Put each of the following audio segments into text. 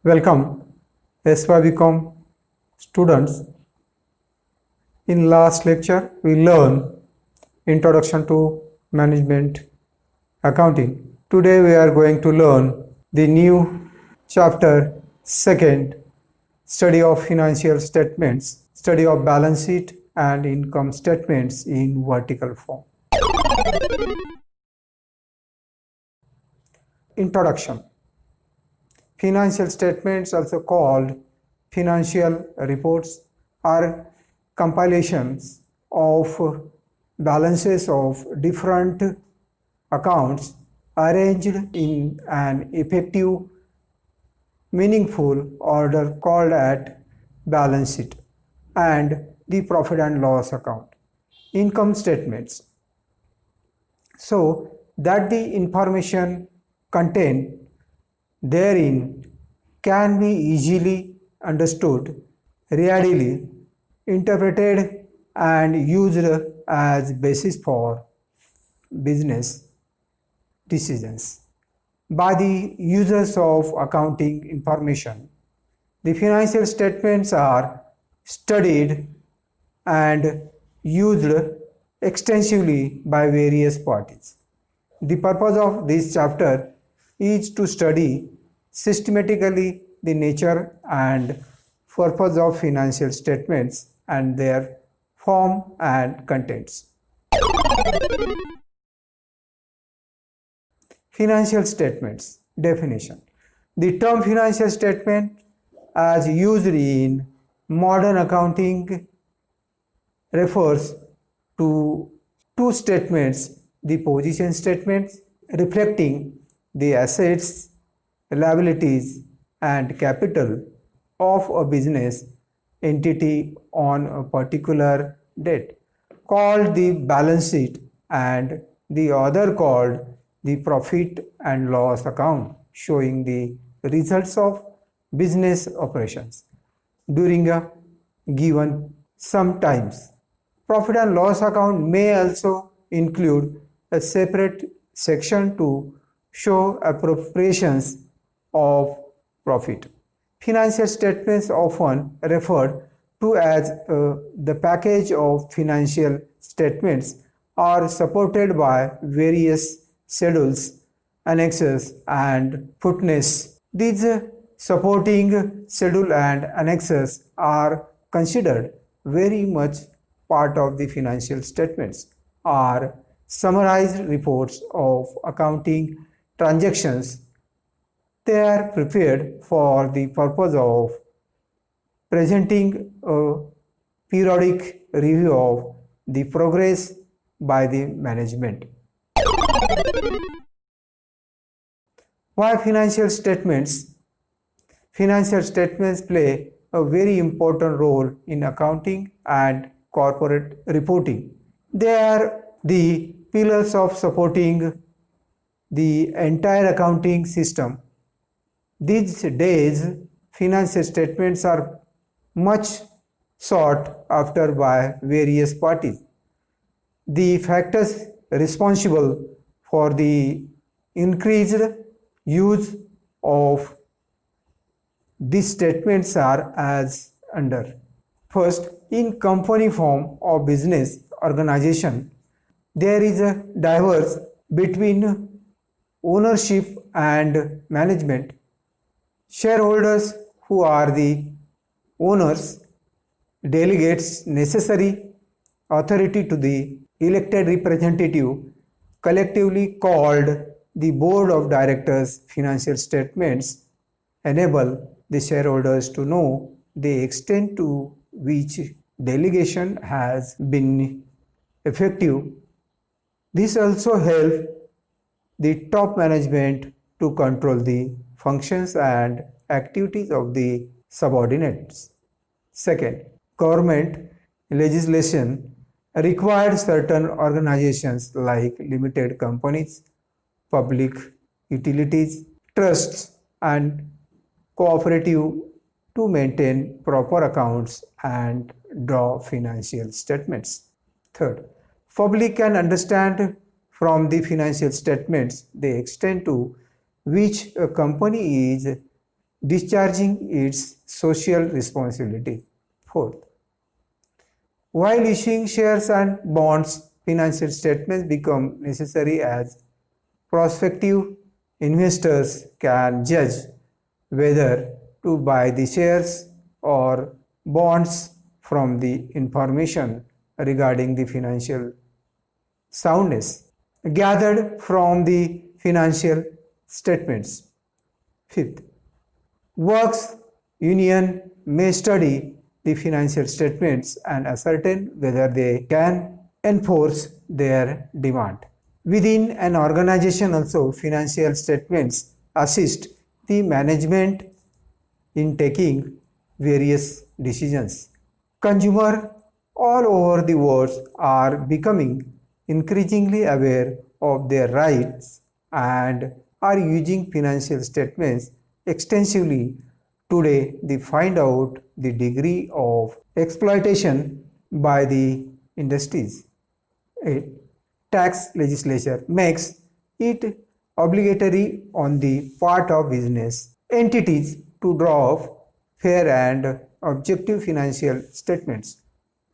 Welcome, SYBCom students. In last lecture, we learned Introduction to Management Accounting. Today, we are going to learn the new chapter, second, Study of Financial Statements, Study of Balance Sheet and Income Statements in vertical form. Introduction. Financial statements, also called financial reports, are compilations of balances of different accounts arranged in an effective, meaningful order called at balance sheet and the profit and loss account. Income statements, so that the information contained therein can be easily understood, readily interpreted and used as basis for business decisions by the users of accounting information. The financial statements are studied and used extensively by various parties. The purpose of this chapter is to study systematically the nature and purpose of financial statements and their form and contents. Financial statements definition. The term financial statement, as used in modern accounting, refers to two statements: the position statements reflecting the assets, liabilities and capital of a business entity on a particular date, called the balance sheet, and the other called the profit and loss account, showing the results of business operations during a given. Sometimes profit and loss account may also include a separate section to show appropriations of profit. Financial statements often referred to as the package of financial statements are supported by various schedules, annexes and footnotes. These supporting schedule and annexes are considered very much part of the financial statements, are summarized reports of accounting transactions. They are prepared for the purpose of presenting a periodic review of the progress by the management. Why financial statements? Financial statements play a very important role in accounting and corporate reporting. They are the pillars of supporting the entire accounting system. These days, financial statements are much sought after by various parties. The factors responsible for the increased use of these statements are as under. First, in company form or business organization, there is a diverse between ownership and management. Shareholders, who are the owners, delegates necessary authority to the elected representative, collectively called the board of directors. Financial statements enable the shareholders to know the extent to which delegation has been effective. This also helps the top management to control the functions and activities of the subordinates. Second, government legislation required certain organizations like limited companies, public utilities, trusts, and cooperative to maintain proper accounts and draw financial statements. Third, public can understand from the financial statements the extent to which a company is discharging its social responsibility. Fourth, while issuing shares and bonds, financial statements become necessary as prospective investors can judge whether to buy the shares or bonds from the information regarding the financial soundness gathered from the financial statements. Fifth, works union may study the financial statements and ascertain whether they can enforce their demand. Within an organization also, financial statements assist the management in taking various decisions. Consumers all over the world are becoming increasingly aware of their rights and are using financial statements extensively. Today, they find out the degree of exploitation by the industries. A tax legislature makes it obligatory on the part of business entities to draw up fair and objective financial statements.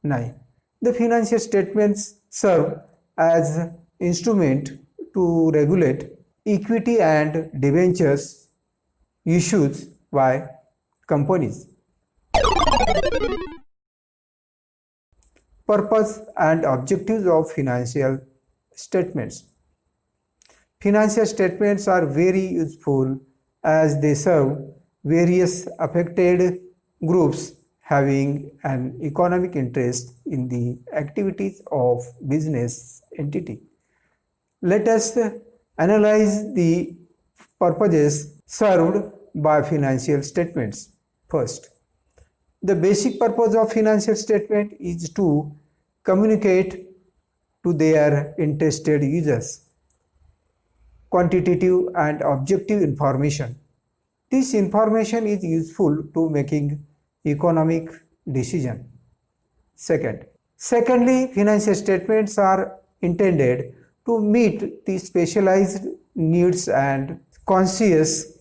9. The financial statements serve as instrument to regulate equity and debentures issues by companies. Purpose and objectives of financial statements. Financial statements are very useful as they serve various affected groups having an economic interest in the activities of business entity. Let us analyze the purposes served by financial statements. First, the basic purpose of financial statement is to communicate to their interested users quantitative and objective information. This information is useful to making economic decision. Secondly, financial statements are intended to meet the specialized needs and conscious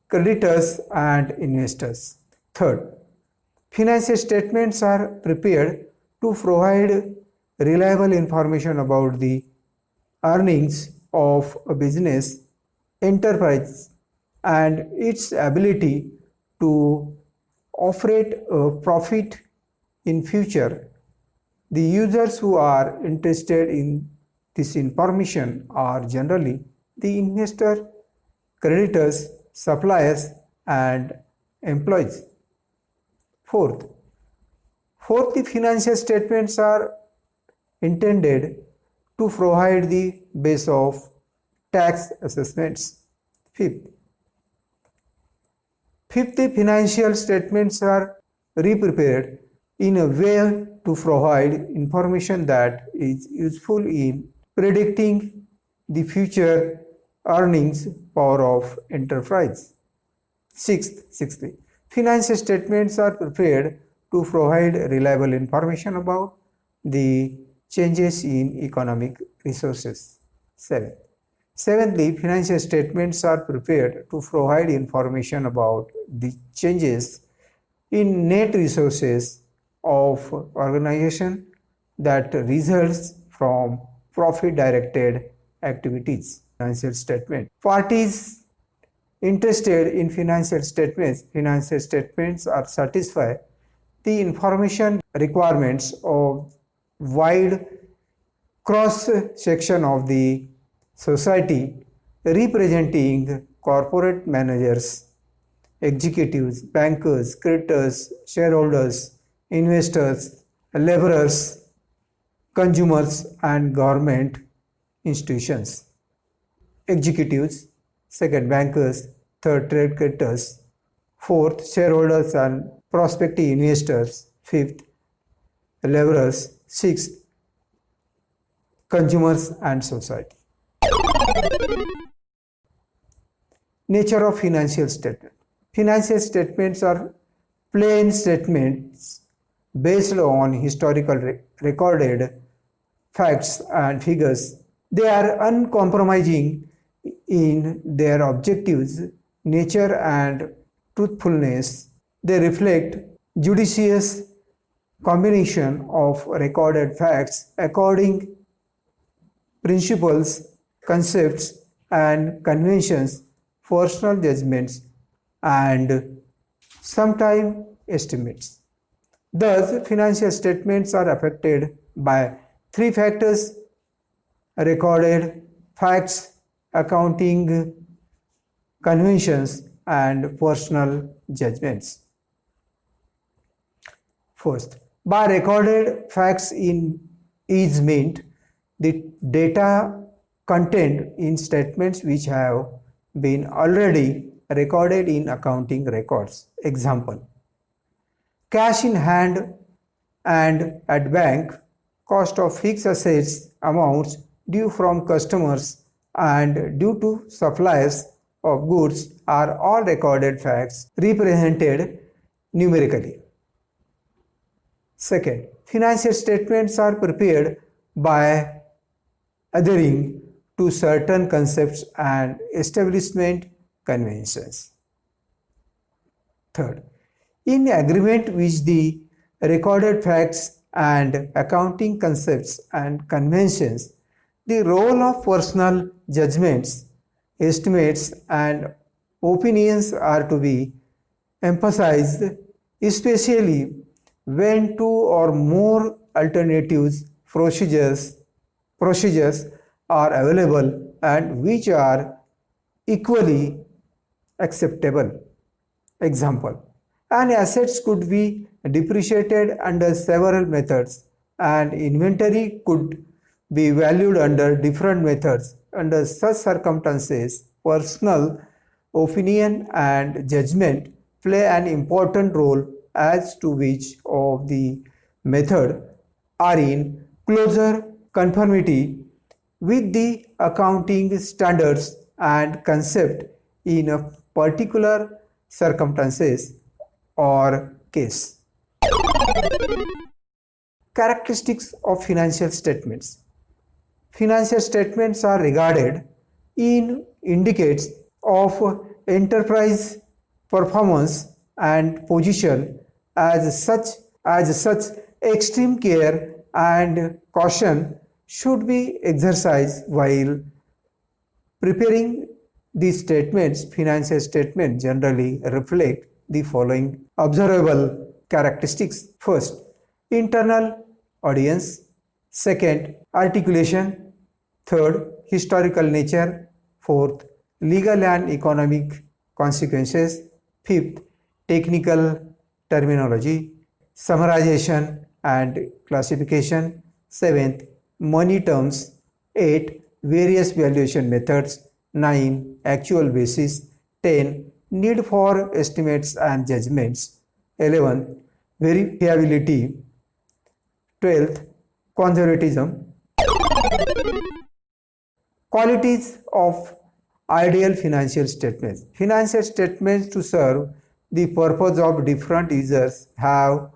creditors and investors. Third, financial statements are prepared to provide reliable information about the earnings of a business enterprise and its ability to operate a profit in future. The users who are interested in this information are generally the investor, creditors, suppliers, and employees. Fourth, the financial statements are intended to provide the base of tax assessments. Fifth, the financial statements are re-prepared in a way to provide information that is useful in predicting the earnings power of enterprise. Sixthly, financial statements are prepared to provide reliable information about the changes in economic resources. Seventhly, financial statements are prepared to provide information about the changes in net resources of organization that results from profit directed activities. Financial statement. Parties interested in financial statements are satisfy the information requirements of wide cross section of the society representing corporate managers, executives, bankers, creditors, shareholders, investors, laborers, consumers, and government institutions. Executives, second, bankers, third, trade creditors, fourth, shareholders and prospective investors, fifth, laborers. Sixth, consumers and society. Nature of financial statement. Financial statements are plain statements based on historical recorded facts and figures. They are uncompromising in their objectives, nature, and truthfulness. They reflect judicious combination of recorded facts according principles, concepts, and conventions, personal judgments, and sometimes estimates. Thus, financial statements are affected by three factors: recorded facts, accounting conventions, and personal judgments. First, by recorded facts is meant the data contained in statements which have been already recorded in accounting records. Example: cash in hand and at bank, cost of fixed assets, amounts due from customers and due to suppliers of goods are all recorded facts represented numerically. Second, financial statements are prepared by adhering to certain concepts and establishment conventions. Third, in agreement with the recorded facts and accounting concepts and conventions, the role of personal judgments, estimates, and opinions are to be emphasized, especially when two or more alternatives procedures are available and which are equally acceptable. Example: an asset could be depreciated under several methods and inventory could be valued under different methods. Under such circumstances, personal opinion and judgment play an important role as to which of the method are in closer conformity with the accounting standards and concept in a particular circumstances or case. Characteristics of financial statements. Financial statements are regarded in indicates of enterprise performance and position. As such, extreme care and caution should be exercised while preparing these statements. Financial statements generally reflect the following observable characteristics. First, internal audience. Second, articulation. Third, historical nature. Fourth, legal and economic consequences. Fifth, technical terminology, summarization and classification. Seventh, money terms. 8, various valuation methods. 9, actual basis. 10, need for estimates and judgments. 11, verifiability. 12th, conservatism. Qualities of ideal financial statements. Financial statements to serve the purpose of different users have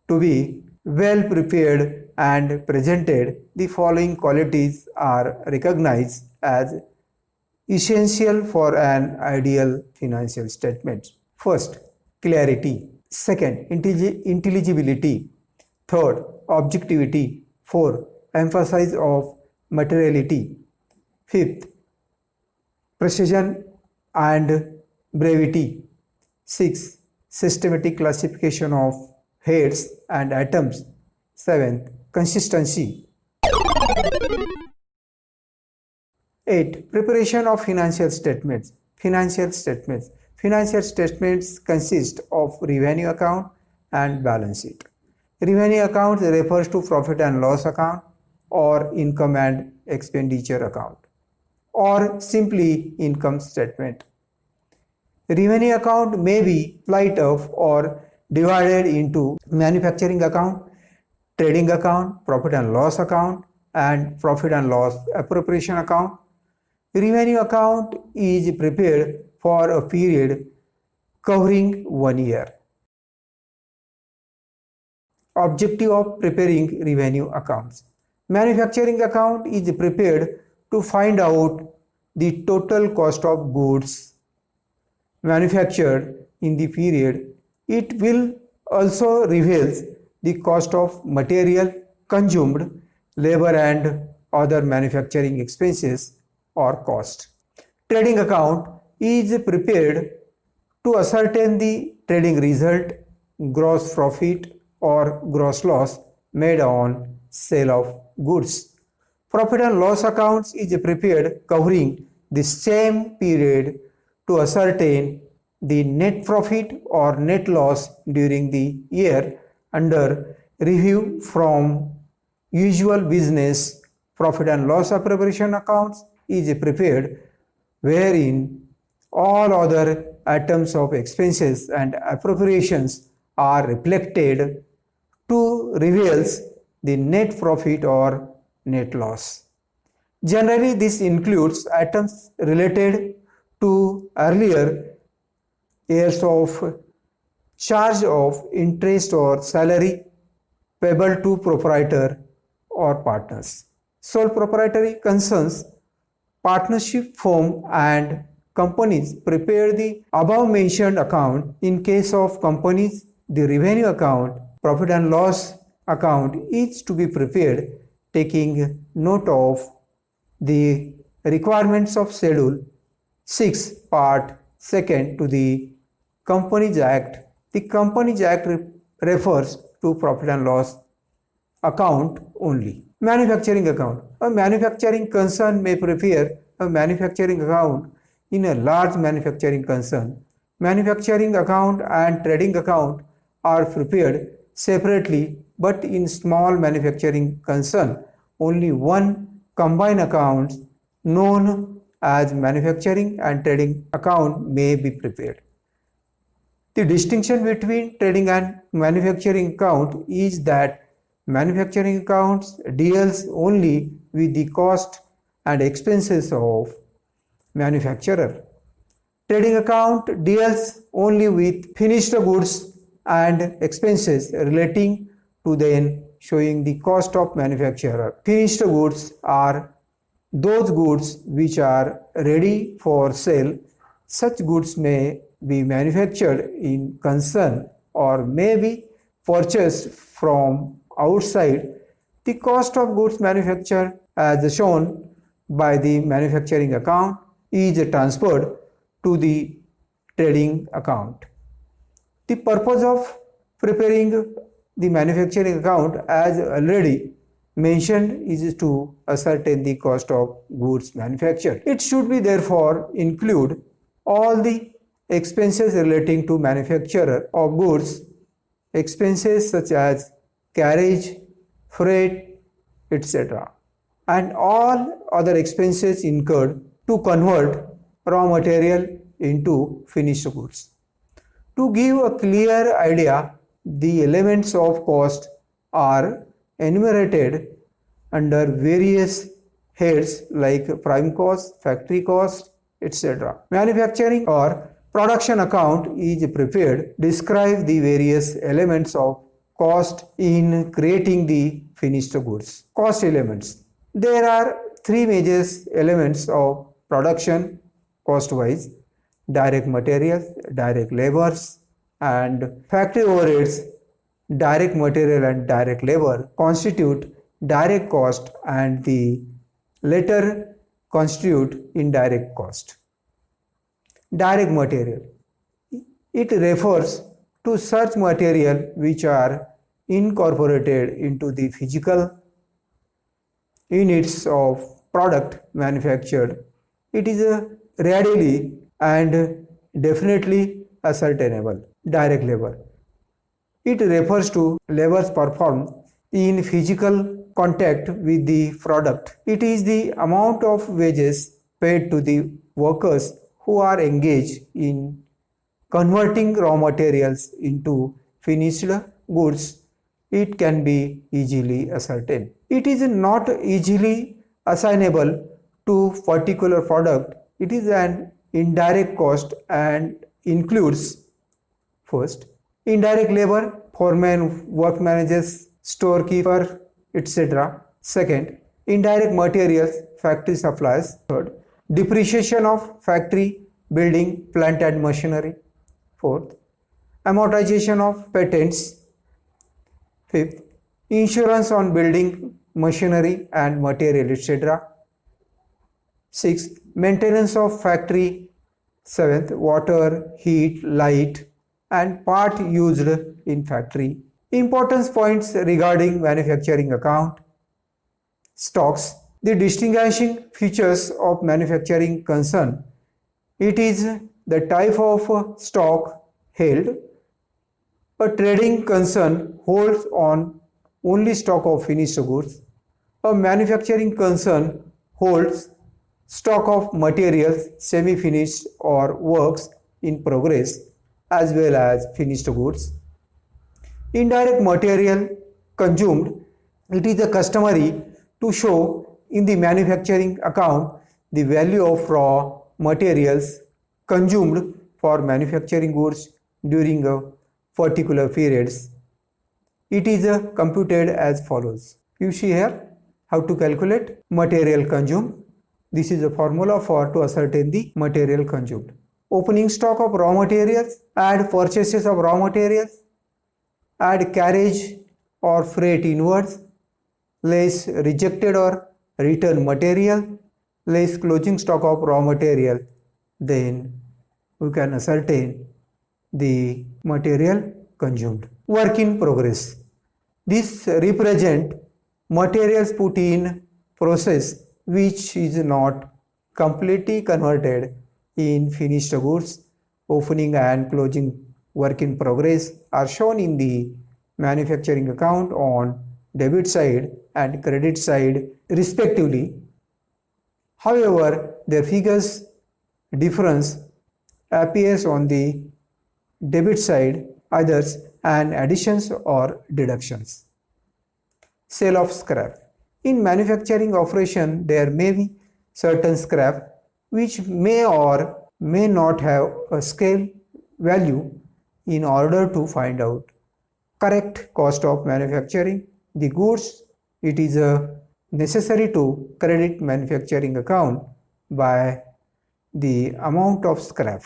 to be well prepared and presented. The following qualities are recognized as essential for an ideal financial statement. First, clarity. Second, intelligibility. Third, objectivity. Fourth, emphasis of materiality. Fifth, precision and brevity. Sixth, systematic classification of heads and items. Seventh, consistency. 8. Preparation of financial statements. Financial statements. Financial statements consist of revenue account and balance sheet. Revenue account refers to profit and loss account or income and expenditure account or simply income statement. Revenue account may be split up or divided into manufacturing account, trading account, profit and loss account, and profit and loss appropriation account. Revenue account is prepared for a period covering 1 year. Objective of preparing revenue accounts. Manufacturing account is prepared to find out the total cost of goods manufactured in the period. It will also reveals the cost of material consumed, labor and other manufacturing expenses or cost. Trading account is prepared to ascertain the trading result, gross profit or gross loss made on sale of goods. Profit and loss accounts is prepared covering the same period to ascertain the net profit or net loss during the year under review from usual business. Profit and loss appropriation accounts is prepared wherein all other items of expenses and appropriations are reflected to reveals the net profit or net loss. Generally, this includes items related to earlier years of charge of interest or salary payable to proprietor or partners. Sole proprietary concerns partnership firm and companies prepare the above mentioned account. In case of companies, the revenue account, profit and loss account is to be prepared taking note of the requirements of Schedule 6 Part 2 to the Companies Act. The Companies Act refers to profit and loss account only. Manufacturing account. A manufacturing concern may prepare a manufacturing account in a large manufacturing concern. Manufacturing account and trading account are prepared separately, but in small manufacturing concern, only one combined account known as manufacturing and trading account may be prepared. The distinction between trading and manufacturing account is that manufacturing accounts deals only with the cost and expenses of manufacturer. Trading account deals only with finished goods and expenses relating to them, showing the cost of manufacturer. Finished goods are those goods which are ready for sale. Such goods may be manufactured in concern or may be purchased from outside. The cost of goods manufactured as shown by the manufacturing account is transferred to the trading account. The purpose of preparing the manufacturing account, as already mentioned, is to ascertain the cost of goods manufactured. It should be therefore include all the expenses relating to manufacture of goods, expenses such as carriage, freight, etc., and all other expenses incurred to convert raw material into finished goods. To give a clear idea, the elements of cost are enumerated under various heads like prime cost, factory cost, etc. Manufacturing or production account is prepared describe the various elements of cost in creating the finished goods. Cost elements. There are three major elements of production cost-wise: direct materials, direct labors, and factory overheads. Direct material and direct labor constitute direct cost and the latter constitute indirect cost. Direct material. It refers to such material which are incorporated into the physical units of product manufactured. It is readily and definitely ascertainable. Direct labor. It refers to labors performed in physical contact with the product. It is the amount of wages paid to the workers who are engaged in converting raw materials into finished goods it can be easily ascertained. It is not easily assignable to particular product. It is an indirect cost and includes first, indirect labor, foreman, work managers, storekeeper, etc. Second, indirect materials, factory supplies. Third, depreciation of factory, building, plant and machinery. Fourth, amortization of patents. Fifth, insurance on building, machinery and material, etc. Sixth, maintenance of factory. Seventh, water, heat, light and part used in factory. Importance points regarding manufacturing account. Stocks. The distinguishing features of manufacturing concern. It is the type of stock held. A trading concern holds on only stock of finished goods. A manufacturing concern holds stock of materials, semi-finished or works in progress as well as finished goods. Indirect material consumed. It is customary to show in the manufacturing account the value of raw materials consumed for manufacturing goods during a particular periods. It is computed as follows. You see here how to calculate material consumed. This is a formula for to ascertain the material consumed. Opening stock of raw materials, add purchases of raw materials, add carriage or freight inwards, less rejected or return material, less closing stock of raw material. Then we can ascertain the material consumed. Work in progress. This represent materials put in process which is not completely converted in finished goods. Opening and closing work in progress are shown in the manufacturing account on debit side and credit side respectively. However, their figures difference appears on the debit side either and additions or deductions. Sale of scrap. In manufacturing operation, there may be certain scrap which may or may not have a scale value. In order to find out correct cost of manufacturing the goods, it is necessary to credit manufacturing account by the amount of scrap.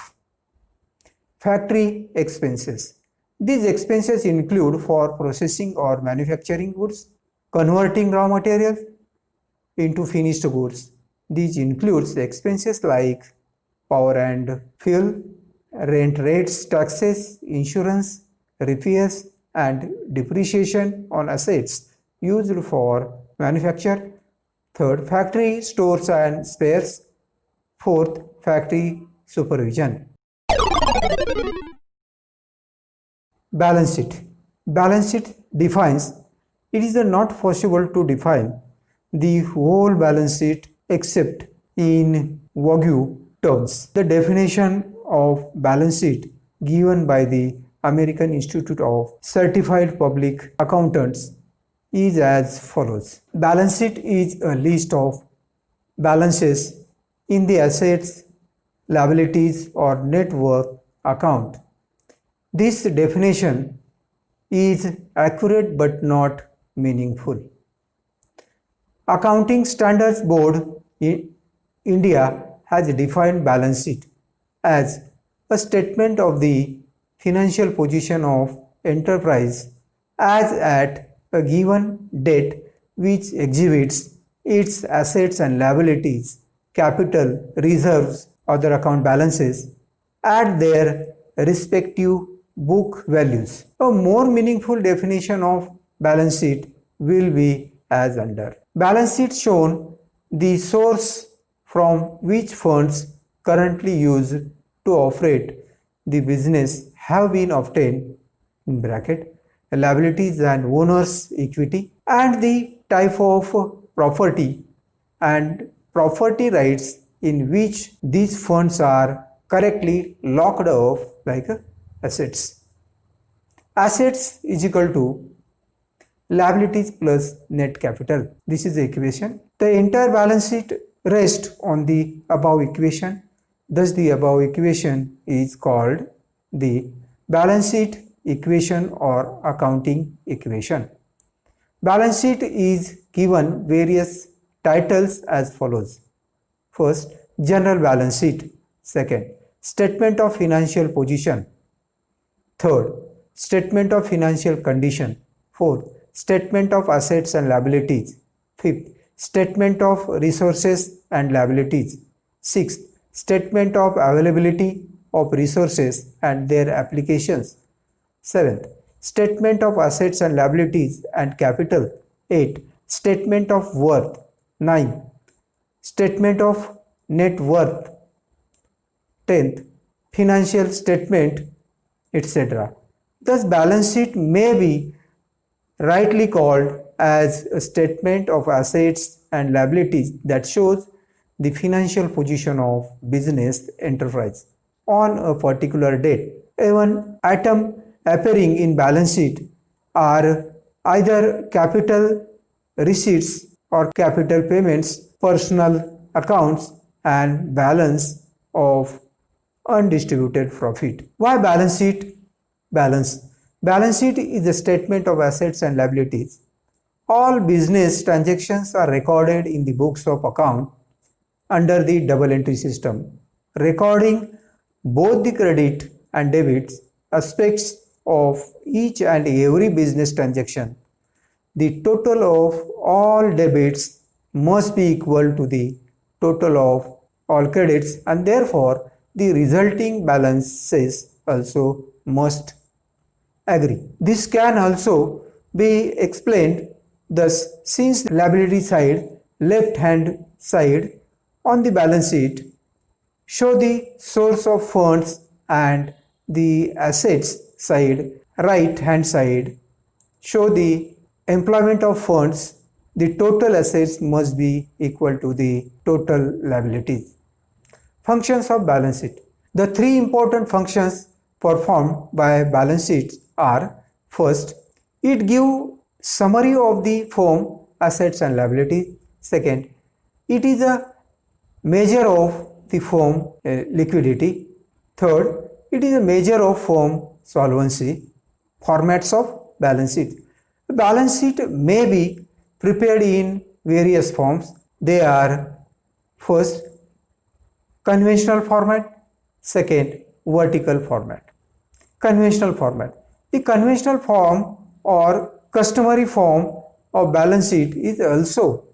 Factory expenses. These expenses include for processing or manufacturing goods, converting raw materials into finished goods. These includes expenses like power and fuel, rent rates, taxes, insurance, repairs and depreciation on assets used for manufacture. Third, factory stores and spares. Fourth, factory supervision. Balance sheet. Balance sheet defines. It is not possible to define the whole balance sheet except in vague terms. The definition of balance sheet given by the American Institute of Certified Public Accountants is as follows. Balance sheet is a list of balances in the assets, liabilities or net worth account. This definition is accurate but not meaningful. Accounting Standards Board in India has defined balance sheet as a statement of the financial position of enterprise as at a given date which exhibits its assets and liabilities, capital, reserves, other account balances at their respective book values. A more meaningful definition of balance sheet will be as under. Balance sheet shown the source from which funds currently used to operate the business have been obtained in bracket liabilities and owners equity and the type of property and property rights in which these funds are correctly locked off like assets. Assets is equal to liabilities plus net capital. This is the equation. The entire balance sheet rests on the above equation. Thus the above equation is called the balance sheet equation or accounting equation. Balance sheet is given various titles as follows. First, general balance sheet. Second, statement of financial position. Third, statement of financial condition. Fourth, statement of assets and liabilities. Fifth, statement of resources and liabilities. Sixth, statement of availability of resources and their applications. Seventh, statement of assets and liabilities and capital. 8. Statement of worth. 9. Statement of net worth. 10th, financial statement, etc. Thus, balance sheet may be rightly called as a statement of assets and liabilities that shows the financial position of business enterprise on a particular date. Even item appearing in balance sheet are either capital receipts or capital payments, personal accounts, and balance of undistributed profit. Why balance sheet? Balance sheet is a statement of assets and liabilities. All business transactions are recorded in the books of account under the double entry system, recording both the credit and debit aspects of each and every business transaction. The total of all debits must be equal to the total of all credits, and therefore the resulting balances also must agree. This can also be explained thus, since liability side, left hand side on the balance sheet show the source of funds, and the assets side, right hand side, show the employment of funds. The total assets must be equal to the total liabilities. Functions of balance sheet. The three important functions performed by balance sheet are: first, it gives summary of the firm assets and liabilities. Second, it is a measure of the firm liquidity. Third, it is a measure of firm solvency. Formats of balance sheet. The balance sheet may be prepared in various forms. They are: first, conventional format. Second, vertical format. Conventional format. The conventional form or customary form of balance sheet is also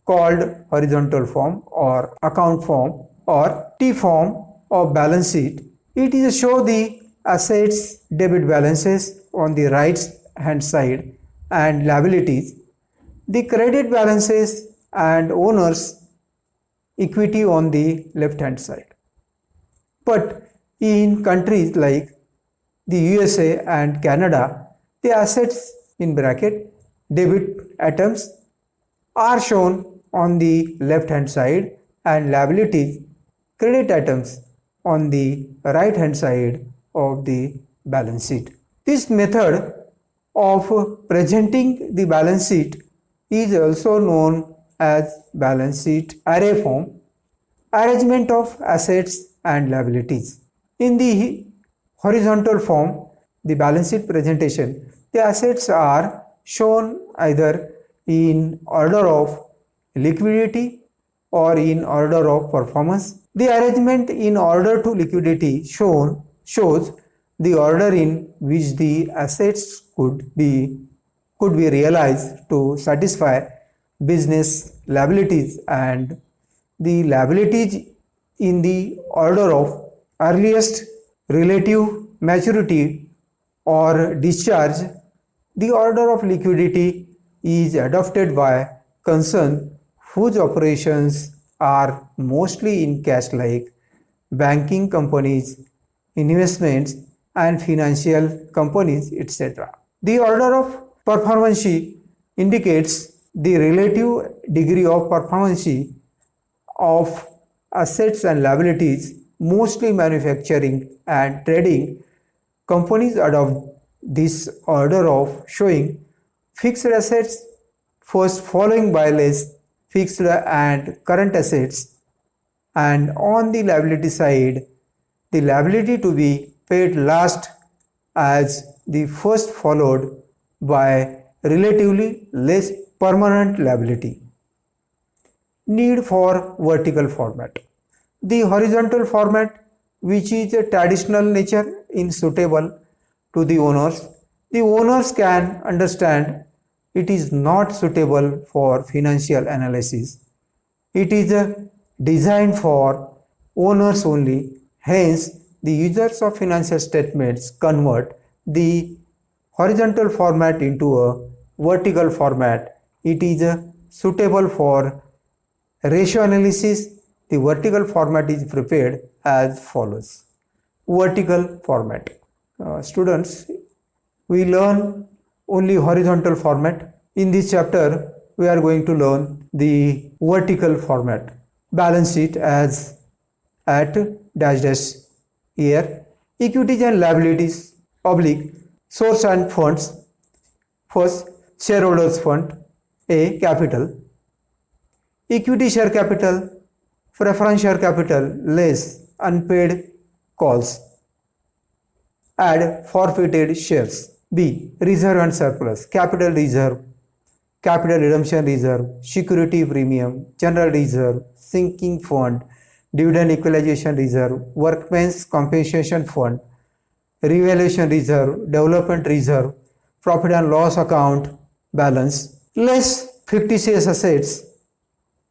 called horizontal form or account form or T form of balance sheet. It is show the assets debit balances on the right hand side and liabilities, the credit balances and owners equity on the left hand side. But in countries like the USA and Canada, the assets in bracket debit items are shown on the left hand side and liabilities credit items on the right hand side of the balance sheet. This method of presenting the balance sheet is also known as balance sheet array form, arrangement of assets and liabilities. In the horizontal form, the balance sheet presentation, the assets are shown either in order of liquidity or in order of performance. The arrangement in order to liquidity shows the order in which the assets could be realized to satisfy business liabilities, and the liabilities in the order of earliest relative maturity or discharge. The order of liquidity is adopted by concern whose operations are mostly in cash, like banking companies, investments and financial companies, etc. The order of performance indicates the relative degree of performance of assets and liabilities. Mostly manufacturing and trading companies adopt this order of showing fixed assets first following by less fixed and current assets, and on the liability side the liability to be paid last as the first followed by relatively less permanent liability. Need for vertical format. The horizontal format, which is a traditional nature in suitable to the owners can understand it is not suitable for financial analysis. It is designed for owners only. Hence, the users of financial statements convert the horizontal format into a vertical format. It is suitable for ratio analysis. The vertical format is prepared as follows. Vertical format. Students, we learn only horizontal format. In this chapter, we are going to learn the vertical format. Balance sheet as at dash dash here. Equities and liabilities oblique source and funds. First, shareholders fund. A. Capital. Equity share capital, preference share capital less unpaid calls. Add forfeited shares. B. Reserve and surplus. Capital reserve, capital redemption reserve, security premium, general reserve, sinking fund, dividend equalization reserve, workmen's compensation fund, revaluation reserve, development reserve, profit and loss account balance, less fictitious assets,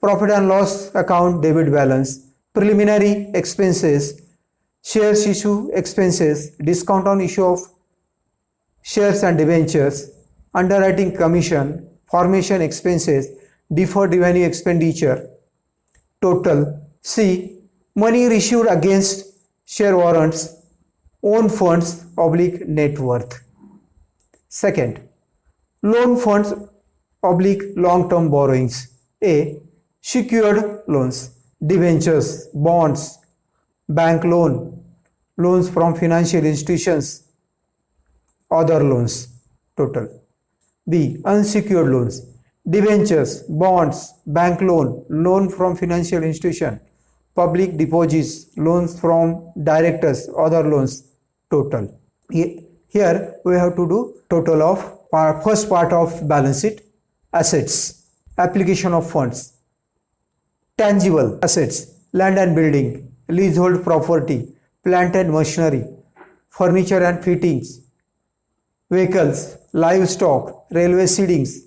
profit and loss account debit balance, preliminary expenses, shares issue expenses, discount on issue of shares and debentures, underwriting commission, formation expenses, deferred revenue expenditure, total. C. Money received against share warrants, own funds oblique net worth. Second, loan funds oblique long-term borrowings. A. Secured loans, debentures, bonds, bank loan, loans from financial institutions, other loans, total. B. Unsecured loans, debentures, bonds, bank loan, loan from financial institution, public deposits, loans from directors, other loans, total. Here we have to do total of first part of balance sheet. Assets, application of funds. Tangible assets, land and building, leasehold property, plant and machinery, furniture and fittings, vehicles, livestock, railway sidings,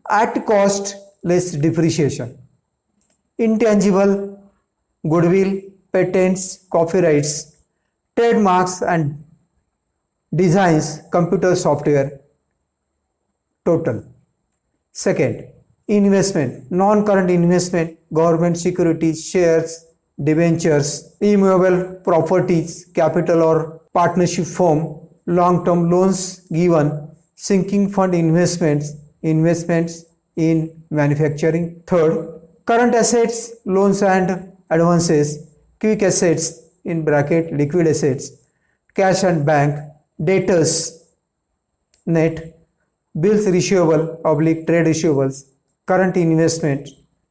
at cost less depreciation. Intangible, goodwill, patents, copyrights, trademarks and designs, computer software, total. Second, investment, non-current investment, government securities, shares, debentures, immovable properties, capital or partnership firm, long-term loans given, sinking fund investments, investments in manufacturing. Third, current assets, loans and advances, quick assets in bracket liquid assets, cash and bank, debtors, net, bills receivable oblique trade receivables, current investment,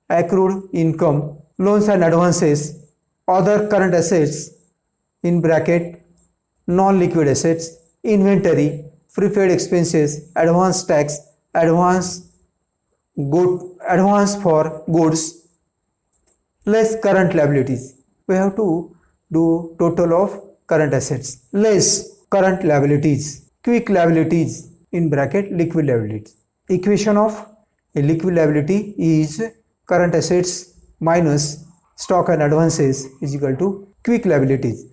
accrued income, loans and advances, other current assets in bracket non-liquid assets, inventory, prepaid expenses, advance tax, advance for goods, less current liabilities. We have to do total of current assets, less current liabilities, quick liabilities in bracket liquid liabilities. Equation of a liquid liability is current assets minus stock and advances is equal to quick liabilities.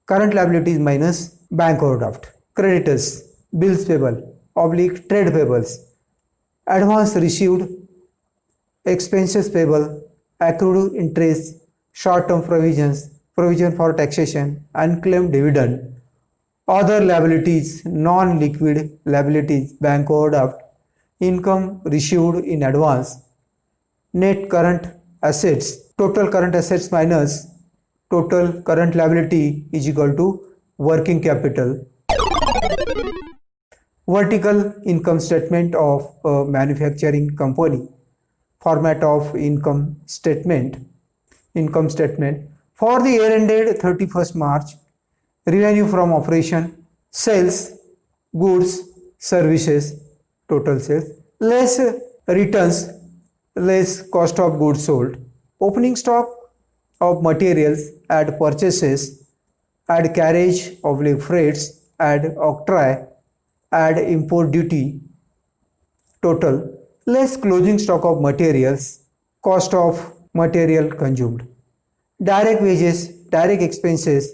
Current liabilities minus bank overdraft. Creditors, bills payable oblique trade payables, advance received, expenses payable, accrued interest, short-term provisions, provision for taxation, unclaimed dividend, other liabilities, non-liquid liabilities, bank overdraft, income received in advance, net current assets, total current assets minus total current liability is equal to working capital. Vertical income statement of a manufacturing company. Format of income statement. For the year ended 31st March, revenue from operation, sales, goods, services, total sales, less returns, less cost of goods sold, opening stock of materials, add purchases, add carriage of freights, add octroi, add import duty, total, less closing stock of materials, cost of material consumed. Direct wages, direct expenses,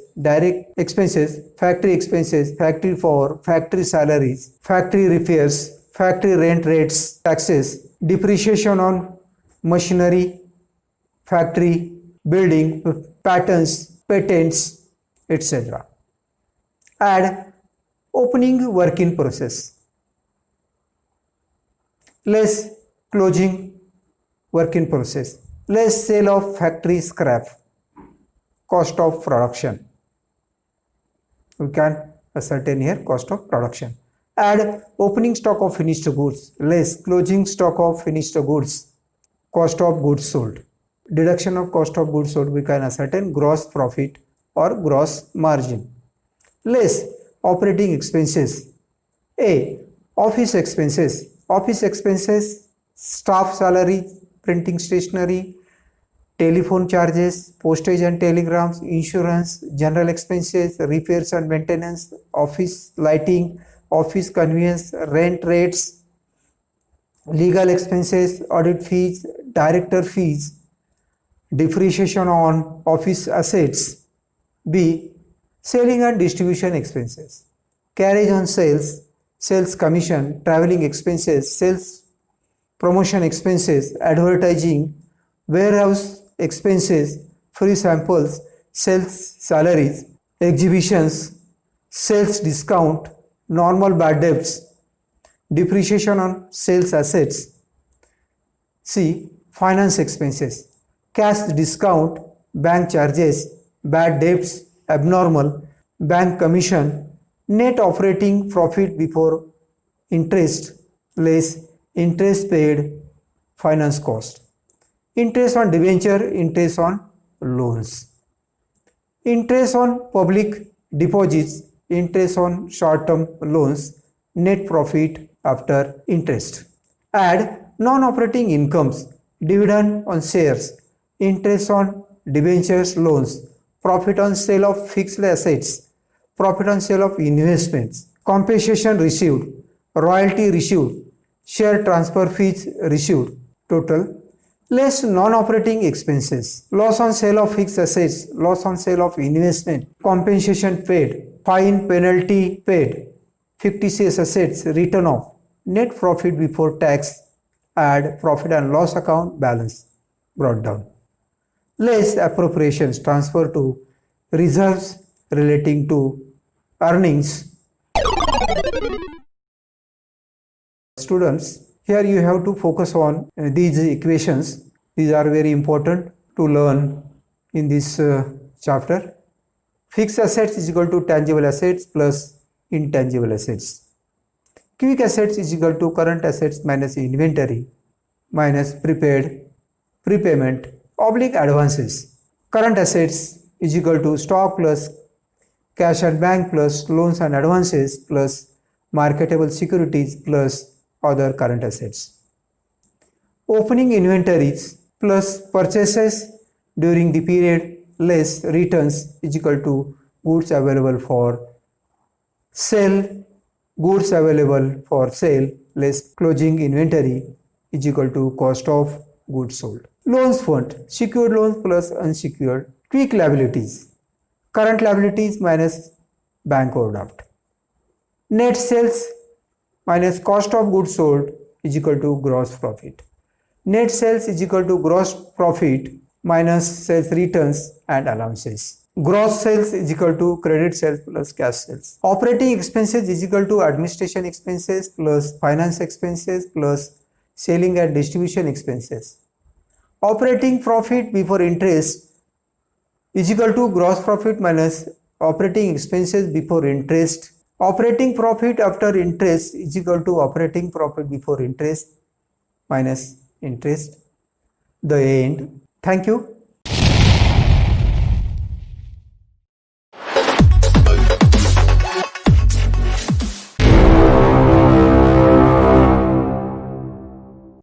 factory for factory salaries, factory repairs, factory rent rates, taxes, depreciation on machinery, factory, building, patents, etc. Add opening work in process, less closing work in process, less sale of factory scrap, cost of production. We can ascertain here cost of production. Add opening stock of finished goods, less closing stock of finished goods, cost of goods sold. Deduction of cost of goods sold, we can ascertain gross profit or gross margin. Less operating expenses. A. Office expenses, staff salary, printing stationery, telephone charges, postage and telegrams, insurance, general expenses, repairs and maintenance, office lighting, office conveyance, rent rates, legal expenses, audit fees, director fees, depreciation on office assets. B. Selling and distribution expenses, carriage on sales, sales commission, traveling expenses, sales promotion expenses, advertising, warehouse expenses, free samples, sales salaries, exhibitions, sales discount, normal bad debts, depreciation on sales assets. C. Finance expenses, cash discount, bank charges, bad debts, abnormal, bank commission, net operating profit before interest, less interest paid, finance cost. Interest on debenture, interest on loans. Interest on public deposits, interest on short-term loans, net profit after interest. Add non-operating incomes, dividend on shares, interest on debentures, loans, profit on sale of fixed assets, profit on sale of investments, compensation received, royalty received, share transfer fees received, total, less non-operating expenses, loss on sale of fixed assets, loss on sale of investment, compensation paid, fine penalty paid, fictitious assets written off, net profit before tax, add profit and loss account balance brought down, less appropriations transferred to reserves relating to earnings. Students, here you have to focus on these equations. These are very important to learn in this chapter. Fixed assets is equal to tangible assets plus intangible assets. Quick assets is equal to current assets minus inventory minus prepayment oblique advances. Current assets is equal to stock plus cash and bank plus loans and advances plus marketable securities plus other current assets. Opening inventories plus purchases during the period less returns is equal to goods available for sale, goods available for sale less closing inventory is equal to cost of goods sold. Loans fund, secured loans plus unsecured. Quick liabilities, current liabilities minus bank overdraft. Net sales minus cost of goods sold is equal to gross profit. Net sales is equal to gross profit minus sales returns and allowances. Gross sales is equal to credit sales plus cash sales. Operating expenses is equal to administration expenses plus finance expenses plus selling and distribution expenses. Operating profit before interest is equal to gross profit minus operating expenses before interest, Operating profit after interest is equal to operating profit before interest minus interest. The end. Thank you.